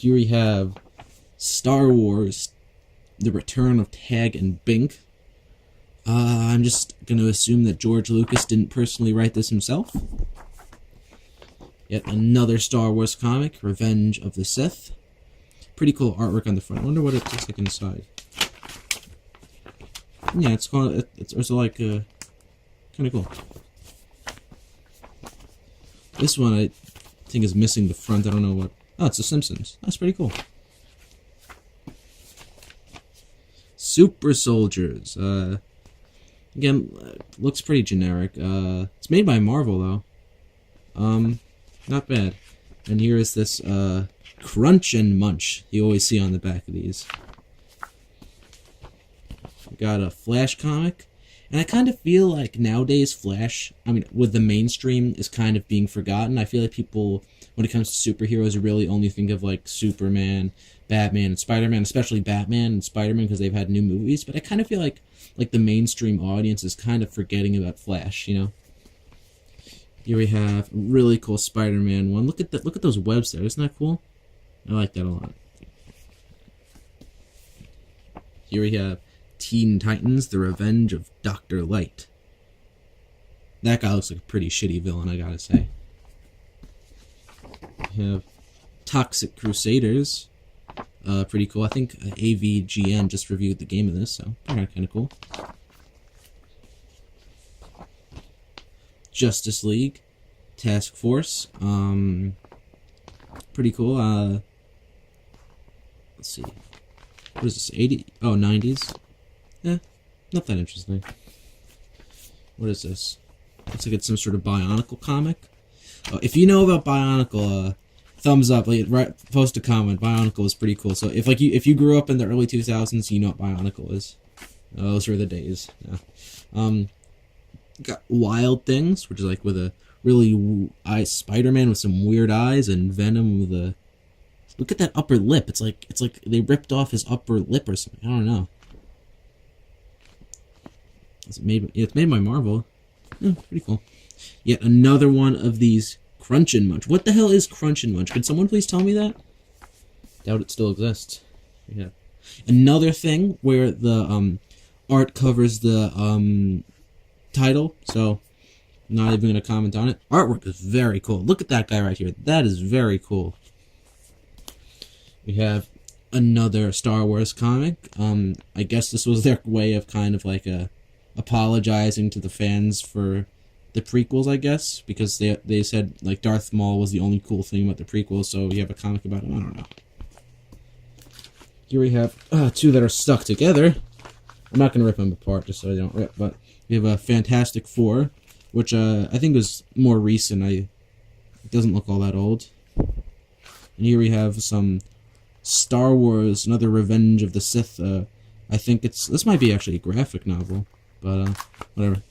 here we have Star Wars, The Return of Tag and Bink. I'm just going to assume that George Lucas didn't personally write this himself. Yet another Star Wars comic, Revenge of the Sith. Pretty cool artwork on the front. I wonder what it looks like inside. Yeah, it's like kind of cool. This one I think is missing the front. I don't know what. Oh, it's The Simpsons. That's pretty cool. Super Soldiers. Again, looks pretty generic. It's made by Marvel though. Not bad. And here is this Crunch and Munch you always see on the back of these. We got a Flash comic. And I kind of feel like nowadays Flash, I mean, with the mainstream, is kind of being forgotten. I feel like people, when it comes to superheroes, really only think of like Superman, Batman, and Spider-Man, especially Batman and Spider-Man because they've had new movies. But I kind of feel like the mainstream audience is kind of forgetting about Flash, you know? Here we have a really cool Spider-Man one. Look at those webs there. Isn't that cool? I like that a lot. Here we have Teen Titans, The Revenge of Dr. Light. That guy looks like a pretty shitty villain, I gotta say. We have Toxic Crusaders. Pretty cool. I think AVGN just reviewed the game of this, so kind of cool. Justice League, Task Force. Pretty cool. Let's see. What is this? 80? Oh, 90s. Yeah, not that interesting. What is this? Looks like it's some sort of Bionicle comic. Oh, if you know about Bionicle, thumbs up. Post a comment. Bionicle is pretty cool. So if you grew up in the early 2000s, you know what Bionicle is. Those were the days. Yeah. Got Wild Things, which is like with a really Spider-Man with some weird eyes, and Venom with a. Look at that upper lip. It's like they ripped off his upper lip or something. I don't know. It's made by Marvel. Yeah, pretty cool. Yet another one of these Crunch and Munch. What the hell is Crunch and Munch? Could someone please tell me that? Doubt it still exists. Yeah. Another thing where the art covers the title, so I'm not even gonna comment on it. Artwork is very cool. Look at that guy right here. That is very cool. We have another Star Wars comic. I guess this was their way of kind of like apologizing to the fans for the prequels, I guess, because they said like Darth Maul was the only cool thing about the prequels, so you have a comic about him. I don't know. Here we have two that are stuck together. I'm not gonna rip them apart just so they don't rip, but we have a Fantastic Four, which I think was more recent. It doesn't look all that old. And here we have some Star Wars, another Revenge of the Sith. I think this might be actually a graphic novel, but whatever.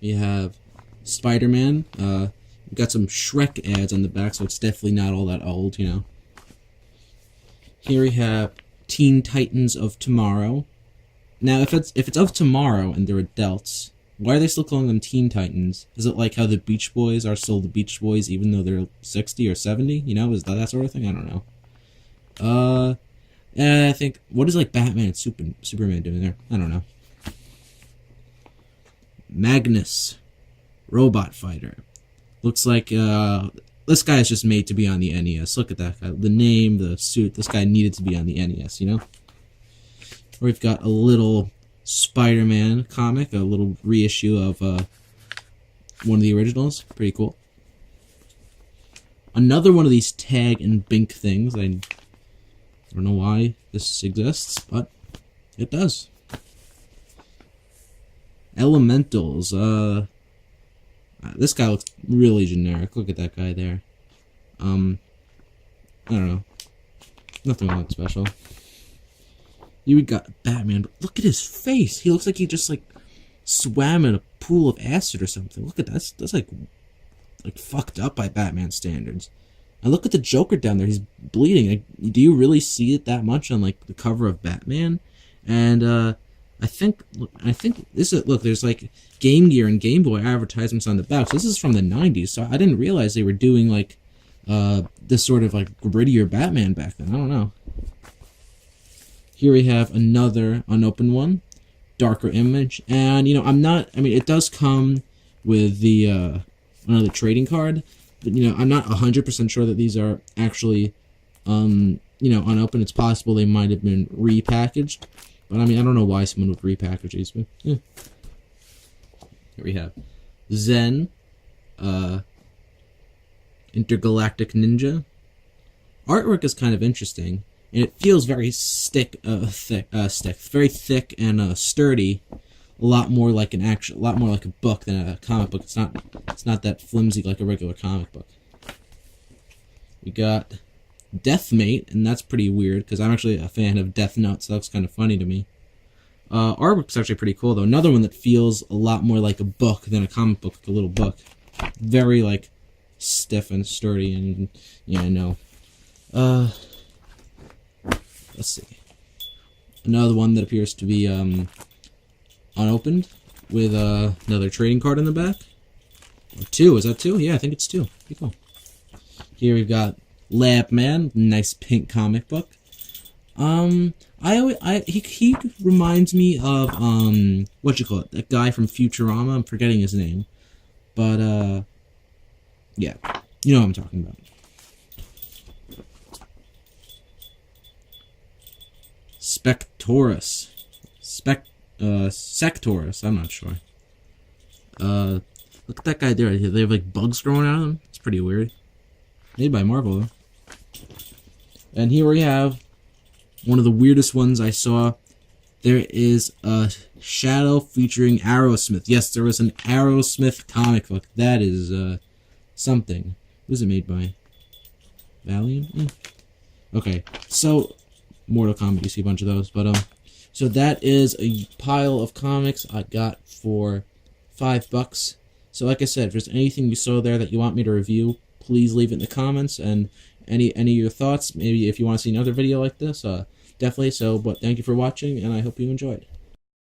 We have Spider-Man. We've got some Shrek ads on the back, so it's definitely not all that old, you know. Here we have Teen Titans of Tomorrow. Now, if it's of tomorrow and they're adults, why are they still calling them Teen Titans? Is it like how the Beach Boys are still the Beach Boys even though they're 60 or 70? You know, is that sort of thing? I don't know. I think, what is like Batman and Superman doing there? I don't know. Magnus, Robot Fighter. Looks like this guy is just made to be on the NES. Look at that guy. The name, the suit. This guy needed to be on the NES, you know? We've got a little Spider-Man comic, a little reissue of one of the originals. Pretty cool. Another one of these Tag and Bink things. I don't know why this exists, but it does. Elementals. This guy looks really generic. Look at that guy there. I don't know. Nothing all that special. You got Batman, but look at his face. He looks like he just like swam in a pool of acid or something. Look at that. That's like fucked up by Batman standards. And look at the Joker down there. He's bleeding. Like, do you really see it that much on like the cover of Batman? And I think this is, look, there's like Game Gear and Game Boy advertisements on the back. So this is from the 90s. So I didn't realize they were doing like this sort of like grittier Batman back then. I don't know. Here we have another unopened one, darker image, and you know it does come with the another trading card, but you know I'm not 100% sure that these are actually unopened. It's possible they might have been repackaged, but I mean I don't know why someone would repackage these. But yeah. Here we have Zen, Intergalactic Ninja. Artwork is kind of interesting, and it feels very thick, very thick and sturdy. A lot more like a book than a comic book. It's not that flimsy like a regular comic book. We got Deathmate, and that's pretty weird because I'm actually a fan of Death Note, so that's kind of funny to me. Artwork's actually pretty cool though. Another one that feels a lot more like a book than a comic book, like a little book. Very like stiff and sturdy, and yeah, I know. Let's see. Another one that appears to be unopened with another trading card in the back. Or two, is that two? Yeah, I think it's two. Pretty cool. Here we've got Labman, nice pink comic book. He reminds me of what you call it? That guy from Futurama. I'm forgetting his name, but yeah, you know what I'm talking about. Sectorus. I'm not sure. Look at that guy there. They have like bugs growing out of them. It's pretty weird. Made by Marvel, though. And here we have one of the weirdest ones I saw. There is a Shadow featuring Aerosmith. Yes, there was an Aerosmith comic book. That is something. Who's it made by? Valiant? Okay, so Mortal Kombat, you see a bunch of those. But so that is a pile of comics I got for $5. So like I said, if there's anything you saw there that you want me to review, please leave it in the comments, and any of your thoughts, maybe if you want to see another video like this, definitely so. But thank you for watching, and I hope you enjoyed.